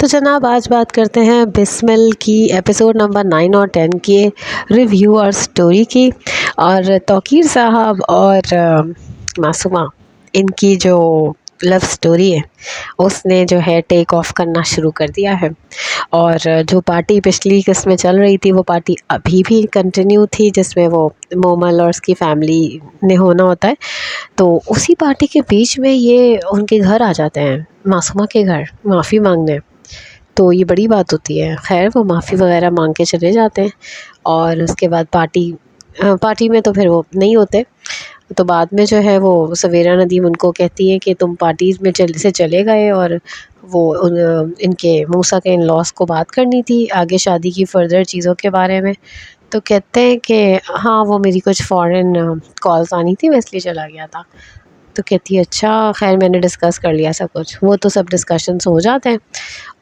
تو جناب آج بات کرتے ہیں بسمل کی ایپیسوڈ نمبر 9 اور 10 کے ریویو اور سٹوری کی، اور توقیر صاحب اور معصومہ ان کی جو لو سٹوری ہے اس نے جو ہے ٹیک آف کرنا شروع کر دیا ہے، اور جو پارٹی پچھلی قسط میں چل رہی تھی وہ پارٹی ابھی بھی کنٹینیو تھی، جس میں وہ مومل اور اس کی فیملی نے ہونا ہوتا ہے۔ تو اسی پارٹی کے بیچ میں یہ ان کے گھر آ جاتے ہیں، معصومہ کے گھر معافی مانگنے۔ تو یہ بڑی بات ہوتی ہے، خیر وہ معافی وغیرہ مانگ کے چلے جاتے ہیں، اور اس کے بعد پارٹی میں تو پھر وہ نہیں ہوتے۔ تو بعد میں جو ہے وہ سویرا ندیم ان کو کہتی ہے کہ تم پارٹیز میں سے چلے گئے، اور وہ ان کے موسیٰ کے ان لاس کو بات کرنی تھی آگے شادی کی فردر چیزوں کے بارے میں۔ تو کہتے ہیں کہ ہاں وہ میری کچھ فورن کالز آنی تھی، میں اس لیے چلا گیا تھا۔ تو کہتی ہے اچھا خیر میں نے ڈسکس کر لیا سب کچھ، وہ تو سب ڈسکشنس ہو جاتے ہیں۔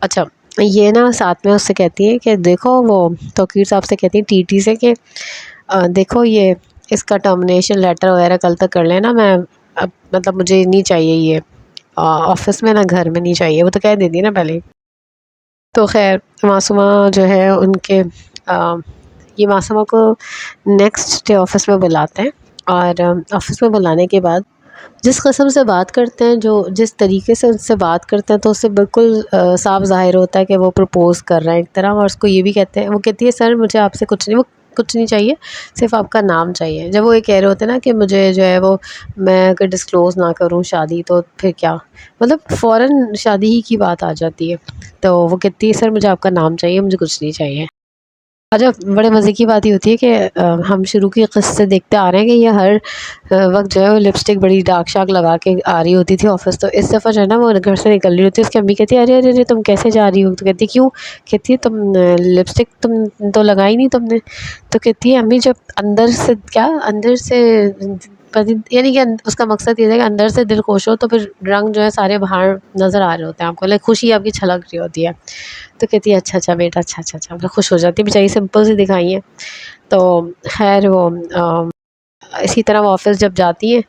اچھا یہ نا ساتھ میں اس سے کہتی ہے کہ دیکھو، وہ توقیر صاحب سے کہتی ہیں ٹی ٹی سے کہ دیکھو یہ اس کا ٹرمینیشن لیٹر وغیرہ کل تک کر لینا، میں اب مطلب مجھے نہیں چاہیے یہ آفس میں، نہ گھر میں نہیں چاہیے، وہ تو کہہ دیتی نا پہلے۔ تو خیر معصومہ جو ہے ان کے یہ معصومہ کو نیکسٹ ڈے آفس میں بلاتے ہیں، اور آفس میں بلانے کے بعد جس قسم سے بات کرتے ہیں، جس طریقے سے ان سے بات کرتے ہیں، تو اس سے بالکل صاف ظاہر ہوتا ہے کہ وہ پرپوز کر رہے ہیں ایک طرح، اور اس کو یہ بھی کہتے ہیں، وہ کہتی ہے سر مجھے آپ سے کچھ نہیں چاہیے، صرف آپ کا نام چاہیے۔ جب وہ یہ کہہ رہے ہوتے ہیں نا کہ مجھے جو ہے وہ میں اگر ڈسکلوز نہ کروں شادی تو پھر کیا، مطلب فوراً شادی ہی کی بات آ جاتی ہے۔ تو وہ کہتی ہے سر مجھے آپ کا نام چاہیے، مجھے کچھ نہیں چاہیے۔ اچھا بڑے مزے کی بات یہ ہوتی ہے کہ ہم شروع کی قسط سے دیکھتے آ رہے ہیں کہ یہ ہر وقت جو ہے وہ لپسٹک بڑی ڈارک شارک لگا کے آ رہی ہوتی تھی آفس، تو اس دفعہ جو ہے نا وہ گھر سے نکل رہی ہوتی ہے، اس کی امی کہتی ہے ارے ارے ارے تم کیسے جا رہی ہو؟ تو کہتی ہے کیوں؟ کہتی ہے تم لپسٹک تم تو لگائی نہیں تم نے۔ تو کہتی ہے امی جب اندر سے یعنی کہ اس کا مقصد یہ ہے کہ اندر سے دل خوش ہو تو پھر رنگ جو ہے سارے باہر نظر آ رہے ہوتے ہیں آپ کو، لائک خوشی آپ کی چھلک رہی ہوتی ہے۔ تو کہتی ہے اچھا بیٹا اچھا میں خوش ہو جاتی ہے، بیچاری سمپل سی دکھائی ہے۔ تو خیر وہ اسی طرح وہ آفس جب جاتی ہیں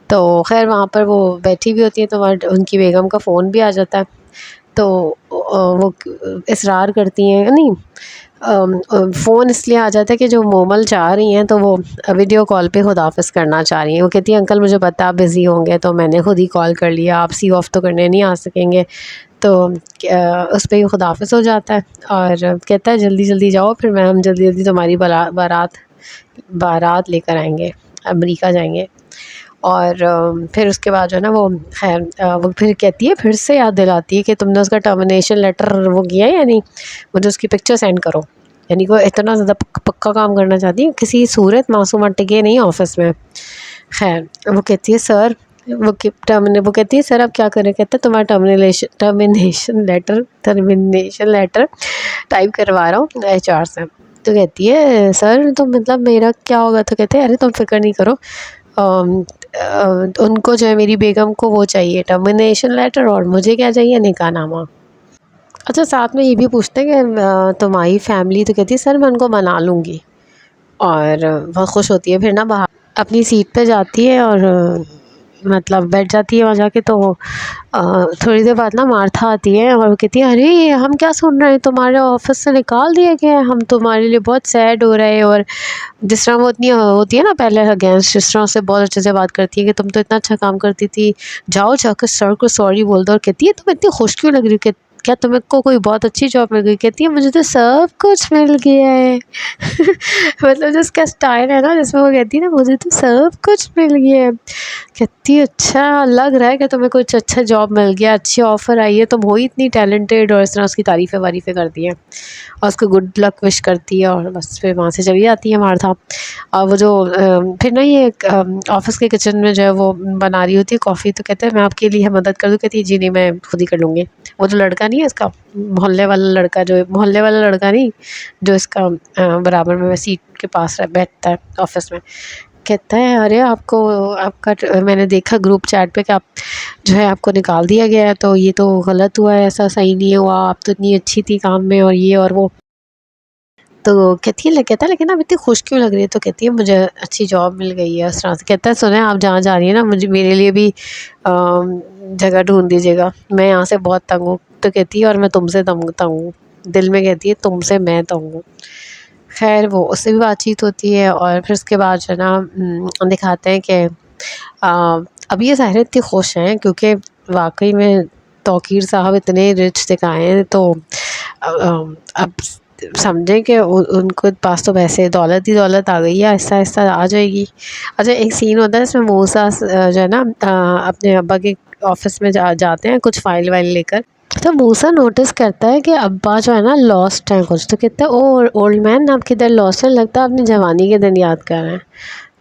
تو خیر وہاں پر وہ بیٹھی بھی ہوتی ہیں، تو ان کی بیگم کا فون بھی آ جاتا ہے، تو وہ اصرار کرتی ہیں، نہیں فون اس لیے آ جاتا ہے کہ جو مومل چاہ رہی ہیں تو وہ ویڈیو کال پہ خداحافظ کرنا چاہ رہی ہیں۔ وہ کہتی ہیں انکل مجھے پتا آپ بزی ہوں گے تو میں نے خود ہی کال کر لیا، آپ سی آف تو کرنے نہیں آ سکیں گے۔ تو اس پہ ہی خداحافظ ہو جاتا ہے، اور کہتا ہے جلدی جلدی جاؤ، پھر میں ہم جلدی جلدی تمہاری بارات لے کر آئیں گے، امریکہ جائیں گے۔ اور پھر اس کے بعد جو ہے نا وہ خیر وہ پھر کہتی ہے، پھر سے یاد دلاتی ہے کہ تم نے اس کا ٹرمینیشن لیٹر وہ کیا ہے یا نہیں، مجھے اس کی پکچر سینڈ کرو۔ یعنی کہ وہ اتنا زیادہ پکا کام کرنا چاہتی ہے، کسی صورت معصومہ ٹکے نہیں آفس میں۔ خیر وہ کہتی ہے سر وہ کہتی ہے سر آپ کیا کریں؟ کہتے ہیں تمہارا ٹرمینیشن لیٹر ٹائپ کروا رہا ہوں HR سے۔ تو کہتی ہے سر تو مطلب میرا کیا ہوگا؟ تو کہتے ہیں ارے تم فکر نہیں کرو، ان کو جو ہے میری بیگم کو وہ چاہیے ٹرمینیشن لیٹر، اور مجھے کیا چاہیے؟ نکاح نامہ۔ اچھا ساتھ میں یہ بھی پوچھتے ہیں کہ تمہاری فیملی؟ تو کہتی ہے سر میں ان کو منا لوں گی، اور بہت خوش ہوتی ہے۔ پھر نا باہر اپنی سیٹ پہ جاتی ہے اور مطلب بیٹھ جاتی ہے وہاں جا کے، تو تھوڑی دیر بعد نا مارتھا آتی ہے اور وہ کہتی ہے ارے ہم کیا سن رہے ہیں، تمہارے آفس سے نکال دیا گیا ہے، ہم تمہارے لیے بہت سیڈ ہو رہے ہیں۔ اور جس طرح وہ اتنی ہوتی ہے نا پہلے اگینسٹ، جس طرح سے بہت اچھے سے بات کرتی ہے کہ تم تو اتنا اچھا کام کرتی تھی، جاؤ جا کر سر کو سوری بول دو۔ اور کہتی ہے تم اتنی خوش کیوں لگ رہی ہو؟ کہ کیا تمہیں کو کوئی بہت اچھی جاب مل گئی؟ کہتی ہے مجھے تو سب کچھ مل گیا ہے مطلب جو اس کا اسٹائل ہے نا جس میں وہ کہتی ہے نا مجھے تو سب کچھ مل گیا ہے، کہتی ہے اچھا لگ رہا ہے کہ تمہیں کچھ اچھا جاب مل گیا، اچھی آفر آئی ہے، تم ہو ہی اتنی ٹیلنٹڈ۔ اور اس طرح اس کی تعریفیں کرتی ہے اور اس کو گڈ لک وش کرتی ہے، اور بس پھر وہاں سے چلی جاتی ہے مارتھا۔ اور وہ جو پھر نا یہ آفس کے کچن میں جو ہے وہ بنا رہی ہوتی ہے کافی، تو کہتے ہیں میں آپ کے لیے مدد کر دوں؟ کہتی ہے جی نہیں میں خود ہی کر لوں گی۔ وہ جو لڑکا نہیں ہے اس کا محلے والا لڑکا نہیں جو اس کا برابر میں سیٹ کے پاس بیٹھتا ہے آفس میں، کہتا ہے ارے آپ کا میں نے دیکھا گروپ چیٹ پہ کہ آپ جو ہے آپ کو نکال دیا گیا ہے، تو یہ تو غلط ہوا ہے، ایسا صحیح نہیں ہوا، آپ تو اتنی اچھی تھی کام میں اور یہ اور وہ۔ تو کہتا ہے لیکن آپ اتنی خوش کیوں لگ رہی ہے؟ تو کہتی ہے مجھے اچھی جاب مل گئی ہے اس طرح سے۔ کہتا ہے سنیں آپ جہاں جا رہی ہیں نا، میرے لیے بھی جگہ ڈھونڈ دیجیے گا، میں یہاں سے بہت تنگ ہوں. تو کہتی ہے اور میں تم سے تنگ ہوں، دل میں کہتی ہے تم سے میں تنگ ہوں. خیر وہ اس سے بھی بات چیت ہوتی ہے، اور پھر اس کے بعد جو ہے نا دکھاتے ہیں کہ اب یہ ظاہر اتنی خوش ہیں کیونکہ واقعی میں توقیر صاحب اتنے رچ دکھائے ہیں. تو اب سمجھیں کہ ان کو پاس تو ویسے دولت ہی دولت آ گئی ہے، آہستہ آہستہ آ جائے گی. اچھا ایک سین ہوتا ہے اس میں موسیٰ جو ہے نا اپنے ابا کے آفس میں جاتے ہیں کچھ فائل وائل لے کر. تو موسیٰ نوٹس کرتا ہے کہ ابا جو ہے نا لاسٹ ہیں کچھ. تو کہتا ہے او اولڈ مین آپ کدھر لاسٹ ہیں، لگتا ہے آپ اپنی جوانی کے دن یاد کر رہے ہیں.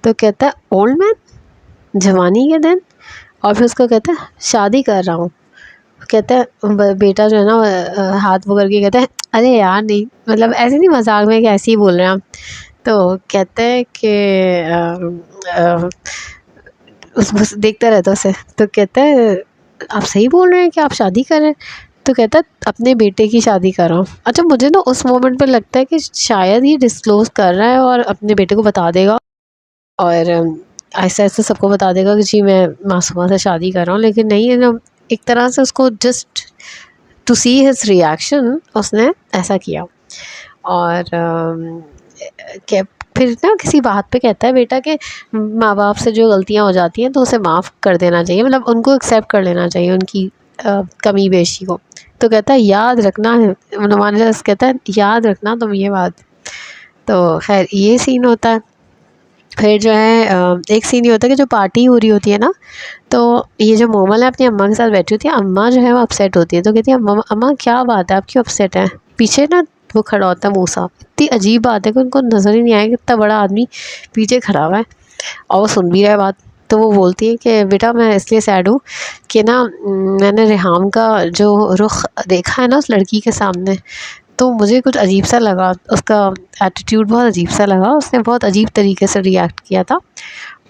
تو کہتا ہے اولڈ مین جوانی کے دن، اور پھر اس کو کہتا ہے شادی کر رہا ہوں. کہتا ہے بیٹا جو ہے نا ہاتھ پکڑ کے کہتا ہے ارے یار نہیں، مطلب ایسے نہیں مذاق میں کہ ایسے ہی بول رہے ہیں آپ. تو کہتے ہیں کہ بس دیکھتا رہتا اسے. تو کہتا ہے آپ صحیح بول رہے ہیں کہ آپ شادی کر رہے ہیں. تو کہتا ہے اپنے بیٹے کی شادی کر رہا ہوں. اچھا مجھے نا اس مومنٹ پہ لگتا ہے کہ شاید یہ ڈسکلوز کر رہا ہے اور اپنے بیٹے کو بتا دے گا، اور ایسا ایسا سب کو بتا دے گا کہ جی میں معصومہ سے شادی کر رہا ہوں. لیکن نہیں، نا ایک طرح سے اس کو just to see his reaction اس نے ایسا کیا. اور کہ پھر نا کسی بات پہ کہتا ہے بیٹا کہ ماں باپ سے جو غلطیاں ہو جاتی ہیں تو اسے معاف کر دینا چاہیے، مطلب ان کو ایکسیپٹ کر لینا چاہیے ان کی کمی بیشی کو. تو کہتا ہے یاد رکھنا ہے نعمان کہتا ہے یاد رکھنا تم یہ بات. تو خیر یہ سین ہوتا ہے. پھر جو ہے ایک سین یہ ہوتا ہے کہ جو پارٹی ہو رہی ہوتی ہے نا، تو یہ جو مومل ہے اپنی اماں کے ساتھ بیٹھی ہوتی ہے. اماں جو ہے وہ اپسیٹ ہوتی ہے. تو کہتی ہے اماں کیا بات ہے آپ کیوں اپسیٹ ہیں. پیچھے نا وہ کھڑا ہوتا ہے موسیٰ. اتنی عجیب بات ہے کہ ان کو نظر ہی نہیں آئے کہ اتنا بڑا آدمی پیچھے کھڑا ہوا ہے اور وہ سن بھی رہا ہے بات. تو وہ بولتی ہے کہ بیٹا میں اس لیے سیڈ ہوں کہ نا میں نے ریحام کا جو رخ دیکھا ہے نا اس لڑکی کے سامنے، تو مجھے کچھ عجیب سا لگا. اس کا ایٹیٹیوڈ بہت عجیب سا لگا، اس نے بہت عجیب طریقے سے ریئیکٹ کیا تھا.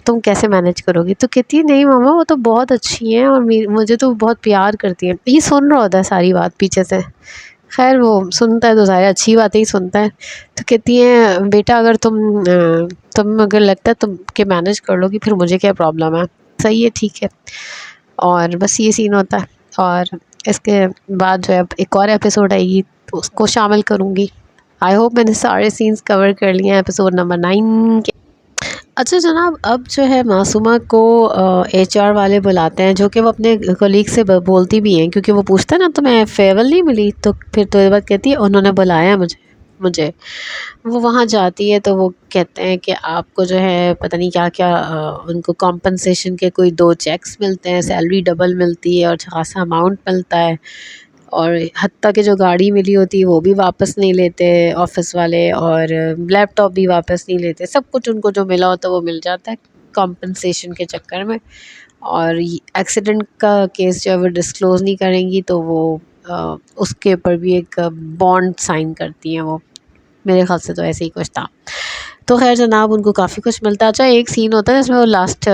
تم کیسے مینیج کرو گی. تو کہتی ہے نہیں ماما وہ تو بہت اچھی ہیں اور مجھے تو بہت پیار کرتی ہیں. یہ سن رہا ہوتا ہے ساری بات پیچھے سے. خیر وہ سنتا ہے تو ظاہر اچھی باتیں ہی سنتا ہے. تو کہتی ہے بیٹا اگر تم اگر لگتا ہے تم کہ مینیج کر لو گی پھر مجھے کیا پرابلم ہے، صحیح ہے ٹھیک ہے. اور بس یہ سین ہوتا ہے. اور اس کے بعد جو ہے اب ایک اور ایپیسوڈ آئے گی تو اس کو شامل کروں گی. آئی ہوپ میں نے سارے سینس کور کر لیے ہیں ایپیسوڈ نمبر 9 کے. اچھا جناب اب جو ہے معصومہ کو ایچ آر والے بلاتے ہیں، جو کہ وہ اپنے کولیگ سے بولتی بھی ہیں کیونکہ وہ پوچھتا ہے نا تمہیں فیئرول نہیں ملی. تو پھر تو یہ بات کہتی ہے انہوں نے بلایا مجھے. وہ وہاں جاتی ہے تو وہ کہتے ہیں کہ آپ کو جو ہے پتہ نہیں کیا کیا ان کو کمپنسیشن کے کوئی 2 چیکس ملتے ہیں، سیلری ڈبل ملتی ہے اور خاصا اماؤنٹ ملتا ہے، اور حتیٰ کہ جو گاڑی ملی ہوتی ہے وہ بھی واپس نہیں لیتے آفس والے، اور لیپ ٹاپ بھی واپس نہیں لیتے. سب کچھ ان کو جو ملا ہوتا ہے وہ مل جاتا ہے کمپنسیشن کے چکر میں. اور ایکسیڈنٹ کا کیس جو ہے وہ ڈسکلوز نہیں کریں گی تو وہ اس کے اوپر بھی ایک بانڈ سائن کرتی ہیں وہ. میرے خیال سے تو ایسے ہی کچھ تھا. تو خیر جناب ان کو کافی کچھ ملتا ہے. اچھا ایک سین ہوتا ہے جس میں وہ لاسٹ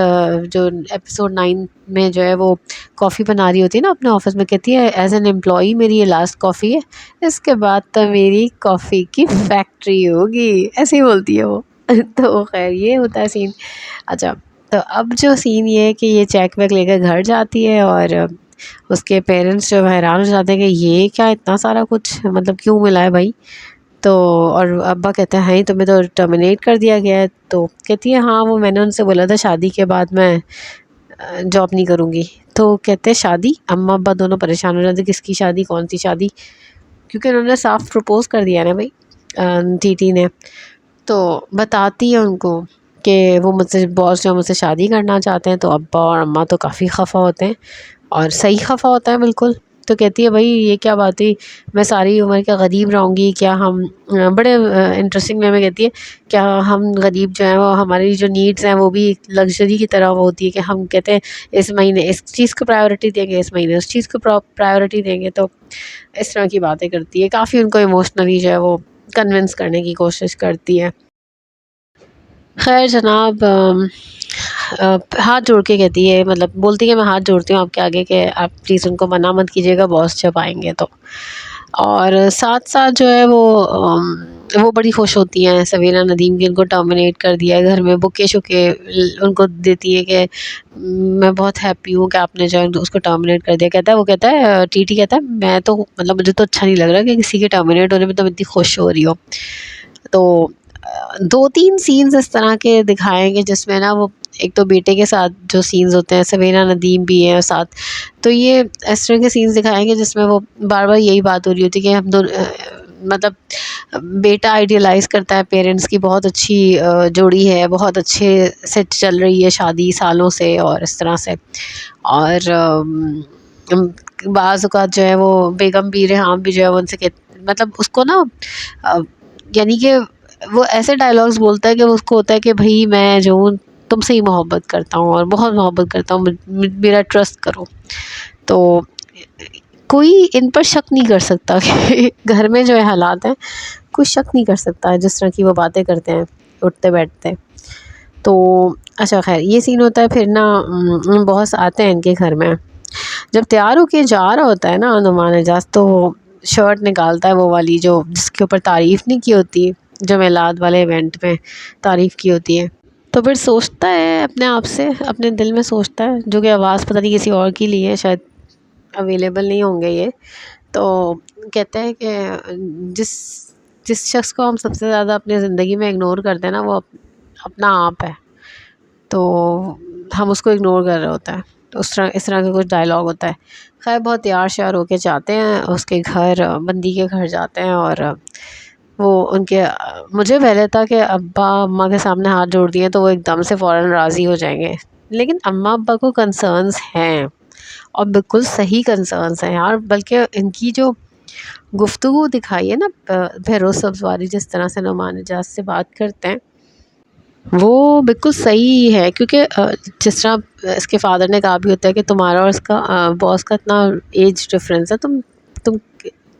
جو ایپیسوڈ 9 میں جو ہے وہ کافی بنا رہی ہوتی ہے نا اپنے آفس میں. کہتی ہے ایز این امپلائی میری یہ لاسٹ کافی ہے، اس کے بعد تو میری کافی کی فیکٹری ہوگی، ایسے ہی بولتی ہے وہ. تو خیر یہ ہوتا ہے سین. اچھا تو اب جو سین یہ ہے کہ یہ چیک ویک لے کر گھر جاتی ہے اور اس کے پیرنٹس جو حیران ہو جاتے ہیں کہ یہ کیا اتنا سارا کچھ مطلب کیوں ملا ہے بھائی. تو اور ابا کہتے ہیں تمہیں تو ٹرمینیٹ کر دیا گیا ہے. تو کہتی ہے ہاں وہ میں نے ان سے بولا تھا شادی کے بعد میں جاب نہیں کروں گی. تو کہتے ہیں شادی. اماں ابا دونوں پریشان ہو جاتے کس کی شادی، کون سی شادی، کیونکہ انہوں نے صاف پرپوز کر دیا نا بھائی ٹی ٹی نے. تو بتاتی ہے ان کو کہ وہ مجھ سے باس جو مجھ سے شادی کرنا چاہتے ہیں. تو ابا اور اماں تو کافی خفا ہوتے ہیں اور صحیح خفا ہوتا ہے بالکل. تو کہتی ہے بھائی یہ کیا بات ہوئی، میں ساری عمر کیا غریب رہوں گی کیا. ہم بڑے انٹرسٹنگ وے میں کہتی ہے کیا ہم غریب جو ہیں وہ ہماری جو نیڈس ہیں وہ بھی لگژری کی طرح وہ ہوتی ہے کہ ہم کہتے ہیں اس مہینے اس چیز کو پرائیورٹی دیں گے، اس مہینے اس چیز کو پرائیورٹی دیں گے. تو اس طرح کی باتیں کرتی ہے. کافی ان کو ایموشنلی جو ہے وہ کنونس کرنے کی کوشش کرتی ہے. خیر جناب ہاتھ جوڑ کے کہتی ہے، مطلب بولتی ہے میں ہاتھ جوڑتی ہوں آپ کے آگے کہ آپ پلیز ان کو منع مت کیجیے گا باس جب آئیں گے تو. اور ساتھ ساتھ جو ہے وہ وہ بڑی خوش ہوتی ہیں سویرا ندیم کی ان کو ٹرمینیٹ کر دیا ہے گھر میں، بکے شکے ان کو دیتی ہے کہ میں بہت ہیپی ہوں کہ آپ نے جو ہے اس کو ٹرمینیٹ کر دیا. کہتا ہے، وہ کہتا ہے ٹی ٹی کہتا ہے میں تو مطلب مجھے تو اچھا نہیں لگ رہا کہ کسی کے ٹرمینیٹ ہونے میں تم اتنی خوش ہو رہی ہو. تو دو تین سینز اس طرح کے دکھائیں گے جس میں نا وہ ایک تو بیٹے کے ساتھ جو سینز ہوتے ہیں، سویرا ندیم بھی ہے ساتھ، تو یہ اس طرح کے سینز دکھائیں گے جس میں وہ بار بار یہی بات ہو رہی ہوتی ہے کہ ہم دونوں مطلب بیٹا آئیڈیلائز کرتا ہے پیرنٹس کی، بہت اچھی جوڑی ہے، بہت اچھے سے چل رہی ہے شادی سالوں سے اور اس طرح سے. اور بعض اوقات جو ہے وہ بیگم بھی ریحام بھی جو ہے وہ ان سے مطلب اس کو نا یعنی کہ وہ ایسے ڈائلاگس بولتا ہے کہ اس کو ہوتا ہے کہ بھائی میں جو ہوں تم سے ہی محبت کرتا ہوں اور بہت محبت کرتا ہوں، میرا ٹرسٹ کرو. تو کوئی ان پر شک نہیں کر سکتا کہ گھر میں جو ہے حالات ہیں، کوئی شک نہیں کر سکتا ہے جس طرح کی وہ باتیں کرتے ہیں اٹھتے بیٹھتے. تو اچھا خیر یہ سین ہوتا ہے. پھر نا باس آتے ہیں ان کے گھر میں، جب تیار ہو کے جا رہا ہوتا ہے نا نعمان اعجاز، تو شرٹ نکالتا ہے وہ والی جو جس کے اوپر تعریف نہیں کی ہوتی، جو میلاد والے ایونٹ میں تعریف کی ہوتی ہے. تو پھر سوچتا ہے اپنے آپ سے، اپنے دل میں سوچتا ہے، جو کہ آواز پتہ نہیں کسی اور کی لی ہے، شاید اویلیبل نہیں ہوں گے یہ. تو کہتا ہے کہ جس جس شخص کو ہم سب سے زیادہ اپنی زندگی میں اگنور کرتے ہیں نا، وہ اپنا آپ ہے. تو ہم اس کو اگنور کر رہے ہوتا ہے. تو اس طرح کا کچھ ڈائلاگ ہوتا ہے. خیر بہت تیار شیار ہو کے جاتے ہیں اس کے گھر، بندی کے گھر جاتے ہیں. اور وہ ان کے مجھے پہلے تھا کہ ابا اماں کے سامنے ہاتھ جوڑ دیے تو وہ ایک دم سے فوراً راضی ہو جائیں گے، لیکن اماں ابا کو کنسرنس ہیں، اور بالکل صحیح کنسرنس ہیں یار. بلکہ ان کی جو گفتگو دکھائی ہے نا بہروز سبزواری، جس طرح سے نعمان اعجاز سے بات کرتے ہیں، وہ بالکل صحیح ہے. کیونکہ جس طرح اس کے فادر نے کہا بھی ہوتا ہے کہ تمہارا اور اس کا باس کا اتنا ایج ڈفرینس ہے، تم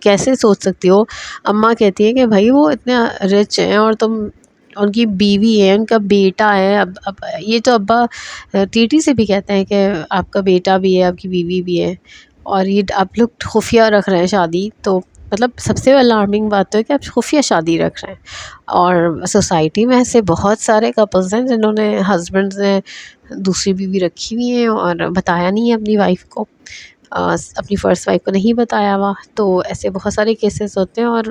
کیسے سوچ سکتی ہو. اماں کہتی ہے کہ بھائی وہ اتنے رچ ہیں اور تم ان کی بیوی ہے، ان کا بیٹا ہے. اب یہ تو ابا ٹی ٹی سے بھی کہتے ہیں کہ آپ کا بیٹا بھی ہے، آپ کی بیوی بھی ہے، اور یہ آپ لوگ خفیہ رکھ رہے ہیں شادی. تو مطلب سب سے الارمنگ بات تو ہے کہ آپ خفیہ شادی رکھ رہے ہیں. اور سوسائٹی میں ایسے بہت سارے کپلز ہیں جنہوں نے ہسبینڈ نے دوسری بیوی رکھی ہوئی ہیں اور بتایا نہیں ہے اپنی وائف کو، اپنی فرسٹ وائف کو نہیں بتایا ہوا. تو ایسے بہت سارے کیسز ہوتے ہیں، اور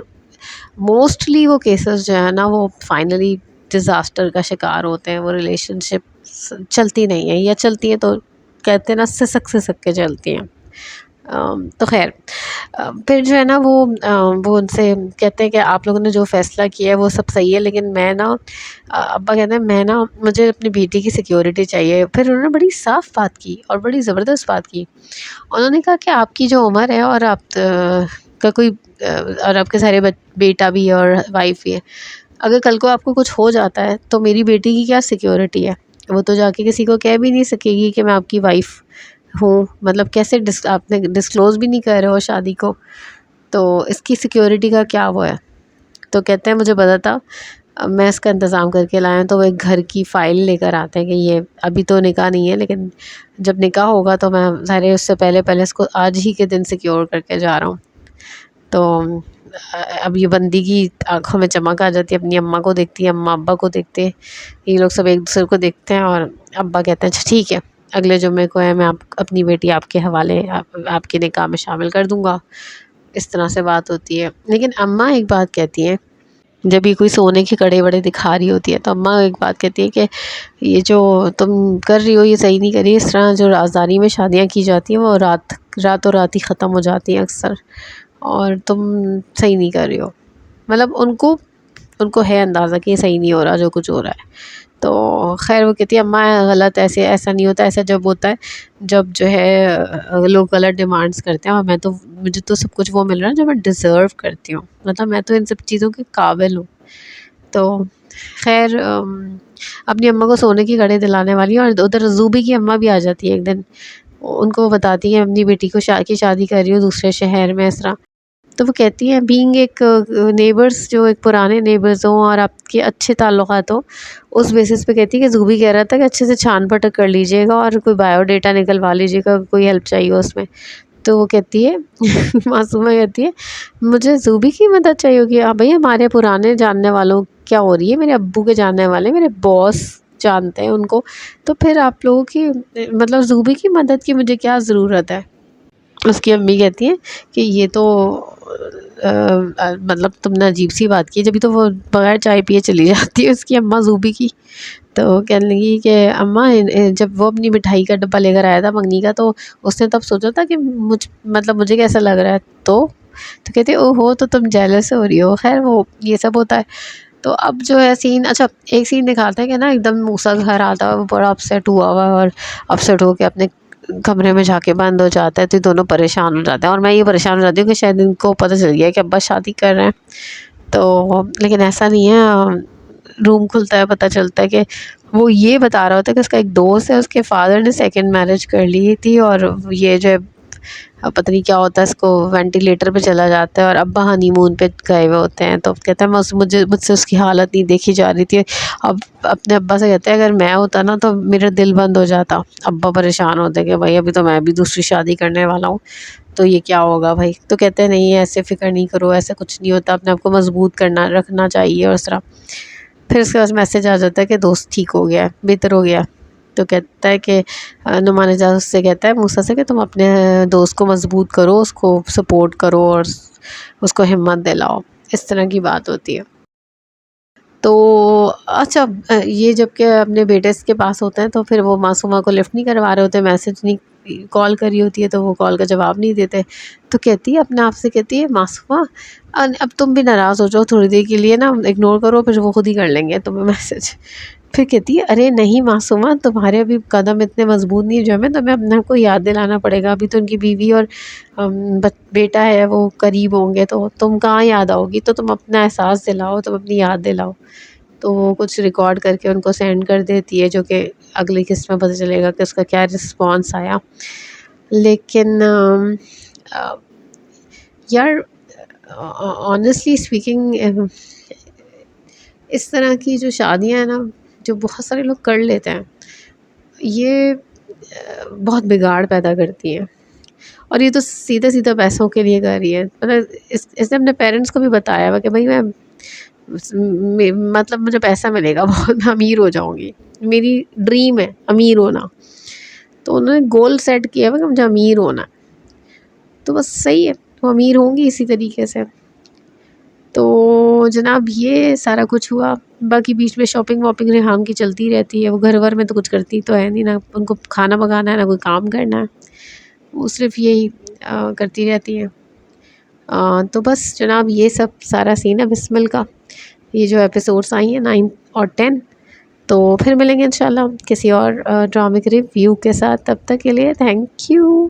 موسٹلی وہ کیسز جو ہے نا وہ فائنلی ڈیزاسٹر کا شکار ہوتے ہیں. وہ ریلیشن شپ چلتی نہیں ہے، یا چلتی ہے تو کہتے ہیں نا سسک سسک کے چلتی ہیں. تو خیر پھر جو ہے نا وہ ان سے کہتے ہیں کہ آپ لوگوں نے جو فیصلہ کیا ہے وہ سب صحیح ہے، لیکن میں نا ابا کہتے ہیں میں نا مجھے اپنی بیٹی کی سیکیورٹی چاہیے. پھر انہوں نے بڑی صاف بات کی اور بڑی زبردست بات کی. انہوں نے کہا کہ آپ کی جو عمر ہے اور آپ کا کوئی اور آپ کے سارے بیٹا بھی ہے اور وائف بھی ہے، اگر کل کو آپ کو کچھ ہو جاتا ہے تو میری بیٹی کی کیا سیکیورٹی ہے؟ وہ تو جا کے کسی کو کہہ بھی نہیں سکے گی کہ میں آپ کی وائف ہوں. مطلب کیسے آپ نے ڈسکلوز بھی نہیں کر رہے ہو شادی کو، تو اس کی سیکیورٹی کا کیا وہ ہے؟ تو کہتے ہیں مجھے پتا تھا، میں اس کا انتظام کر کے لایا ہوں. تو وہ ایک گھر کی فائل لے کر آتے ہیں کہ یہ ابھی تو نکاح نہیں ہے، لیکن جب نکاح ہوگا تو میں ظاہر اس سے پہلے اس کو آج ہی کے دن سیکیور کر کے جا رہا ہوں. تو اب یہ بندی کی آنکھوں میں چمک آ جاتی ہے، اپنی اماں کو دیکھتی ہے، اماں ابا کو دیکھتے ہیں، یہ لوگ سب ایک دوسرے کو دیکھتے ہیں. اور ابا کہتے ہیں اچھا ٹھیک ہے، اگلے جمعے کو ہے میں اپنی بیٹی آپ کے حوالے آپ کے نکاح میں شامل کر دوں گا. اس طرح سے بات ہوتی ہے. لیکن اماں ایک بات کہتی ہیں، جب یہ کوئی سونے کے کڑے وڑے دکھا رہی ہوتی ہے تو اماں ایک بات کہتی ہے کہ یہ جو تم کر رہی ہو یہ صحیح نہیں کر رہی. اس طرح جو رازداری میں شادیاں کی جاتی ہیں وہ راتوں رات ہی ختم ہو جاتی ہیں اکثر، اور تم صحیح نہیں کر رہی ہو. مطلب ان کو ہے اندازہ کہ یہ صحیح نہیں ہو رہا جو کچھ ہو رہا ہے. تو خیر وہ کہتی ہے اماں غلط، ایسا نہیں ہوتا. ایسا جب ہوتا ہے جب جو ہے لوگ غلط ڈیمانڈس کرتے ہیں، اور مجھے تو سب کچھ وہ مل رہا ہے جو میں ڈیزرو کرتی ہوں، مطلب میں تو ان سب چیزوں کے قابل ہوں. تو خیر اپنی اماں کو سونے کی کڑے دلانے والی، اور ادھر زوبی کی اماں بھی آ جاتی ہے ایک دن. ان کو بتاتی ہے اپنی بیٹی کو کی شادی کر رہی ہوں دوسرے شہر میں اس طرح. تو وہ کہتی ہیں بینگ ایک نیبرس، جو ایک پرانے نیبرز ہوں اور آپ کے اچھے تعلقات ہوں، اس بیسس پہ کہتی ہے کہ زوبی کہہ رہا تھا کہ اچھے سے چھان پٹک کر لیجئے گا اور کوئی بایو ڈیٹا نکلوا لیجئے گا، کوئی ہیلپ چاہیے اس میں. تو وہ کہتی ہے معصومہ کہتی ہے مجھے زوبی کی مدد چاہیے ہوگی. بھائی ہمارے پرانے جاننے والوں کیا ہو رہی ہے, میرے ابو کے جاننے والے, میرے باس جانتے ہیں ان کو, تو پھر آپ لوگوں کی مطلب زوبی کی مدد کی مجھے کیا ضرورت ہے. اس کی امی کہتی ہیں کہ یہ تو مطلب تم نے عجیب سی بات کی, جبھی تو وہ بغیر چائے پیے چلی جاتی ہے اس کی اماں زوبی کی. تو کہنے لگی کہ اماں جب وہ اپنی مٹھائی کا ڈبہ لے کر آیا تھا منگنی کا, تو اس نے تب سوچا تھا کہ مطلب مجھے کیسا لگ رہا ہے, تو کہتے او ہو تو تم جیلس ہو رہی ہو. خیر وہ یہ سب ہوتا ہے. تو اب جو ہے سین, اچھا ایک سین دکھاتا ہے کہ نا ایک دم موسیٰ گھر آتا ہے, وہ بڑا اپسیٹ ہوا ہوا ہے, اور اپسیٹ ہو کے اپنے کمرے میں جا کے بند ہو جاتا ہے. تو یہ دونوں پریشان ہو جاتے ہیں, اور میں یہ پریشان ہو جاتی ہوں کہ شاید ان کو پتہ چل گیا ہے کہ ابا شادی کر رہے ہیں. تو لیکن ایسا نہیں ہے, روم کھلتا ہے پتہ چلتا ہے کہ وہ یہ بتا رہا ہوتا ہے کہ اس کا ایک دوست ہے, اس کے فادر نے سیکنڈ میرج کر لی تھی, اور یہ جو ہے پتہ نہیں کیا ہوتا ہے, اس کو وینٹیلیٹر پہ چلا جاتا ہے, اور ابا ہنی مون پہ گئے ہوئے ہوتے ہیں. تو کہتا ہے مجھ سے اس کی حالت نہیں دیکھی جا رہی تھی. اب اپنے ابا سے کہتے ہیں اگر میں ہوتا نا تو میرا دل بند ہو جاتا. ابا پریشان ہوتے کہ بھائی ابھی تو میں بھی دوسری شادی کرنے والا ہوں, تو یہ کیا ہوگا بھائی. تو کہتے ہیں نہیں ایسے فکر نہیں کرو, ایسا کچھ نہیں ہوتا, اپنے آپ کو مضبوط کرنا رکھنا چاہیے, اور اس طرح. پھر اس کے بعد میسج آ جاتا ہے کہ دوست ٹھیک ہو گیا, بہتر ہو گیا. تو کہتا ہے کہ نعمان اعجاز اس سے کہتا ہے موسیٰ سے کہ تم اپنے دوست کو مضبوط کرو, اس کو سپورٹ کرو, اور اس کو ہمت دلاؤ. اس طرح کی بات ہوتی ہے. تو اچھا یہ جب کہ اپنے بیٹے کے پاس ہوتے ہیں, تو پھر وہ معصومہ کو لفٹ نہیں کروا رہے ہوتے, میسج نہیں, کال کری ہوتی ہے تو وہ کال کا جواب نہیں دیتے. تو کہتی ہے اپنے آپ سے, کہتی ہے معصومہ اب تم بھی ناراض ہو جاؤ تھوڑی دیر کے لیے نا, اگنور کرو, پھر وہ خود ہی کر لیں گے تمہیں میسج. پھر کہتی ہے ارے نہیں معصومہ, تمہارے ابھی قدم اتنے مضبوط نہیں جو میں, تمہیں اپنے آپ کو یاد دلانا پڑے گا. ابھی تو ان کی بیوی اور بیٹا ہے وہ قریب ہوں گے, تو تم کہاں یاد آؤ گی. تو تم اپنا احساس دلاؤ, تم اپنی یاد دلاؤ. تو وہ کچھ ریکارڈ کر کے ان کو سینڈ کر دیتی ہے, جو کہ اگلی قسط میں پتہ چلے گا کہ اس کا کیا رسپانس آیا. لیکن یار آنیسٹلی اسپیکنگ اس طرح کی جو شادیاں ہیں نا, جو بہت سارے لوگ کر لیتے ہیں, یہ بہت بگاڑ پیدا کرتی ہیں. اور یہ تو سیدھا سیدھا پیسوں کے لیے کر رہی ہے. مطلب اس نے اپنے پیرنٹس کو بھی بتایا ہوا کہ بھائی مطلب مجھے پیسہ ملے گا بہت, میں امیر ہو جاؤں گی, میری ڈریم ہے امیر ہونا. تو انہوں نے گول سیٹ کیا ہوا کہ مجھے امیر ہونا ہے. تو بس صحیح ہے, وہ امیر ہوں گی اسی طریقے سے. تو جناب یہ سارا کچھ ہوا. باقی بیچ میں شاپنگ واپنگ ریحام کی چلتی رہتی ہے. وہ گھر ور میں تو کچھ کرتی تو ہے نہیں, نہ ان کو کھانا پکانا ہے, نہ کوئی کام کرنا ہے, وہ صرف یہی کرتی رہتی ہیں. تو بس جناب یہ سب سارا سین ہے بسمل کا. یہ جو ایپیسوڈس آئی ہیں 9 اور 10. تو پھر ملیں گے انشاءاللہ کسی اور ڈرامے کے ریویو کے ساتھ. تب تک کے لیے تھینک یو.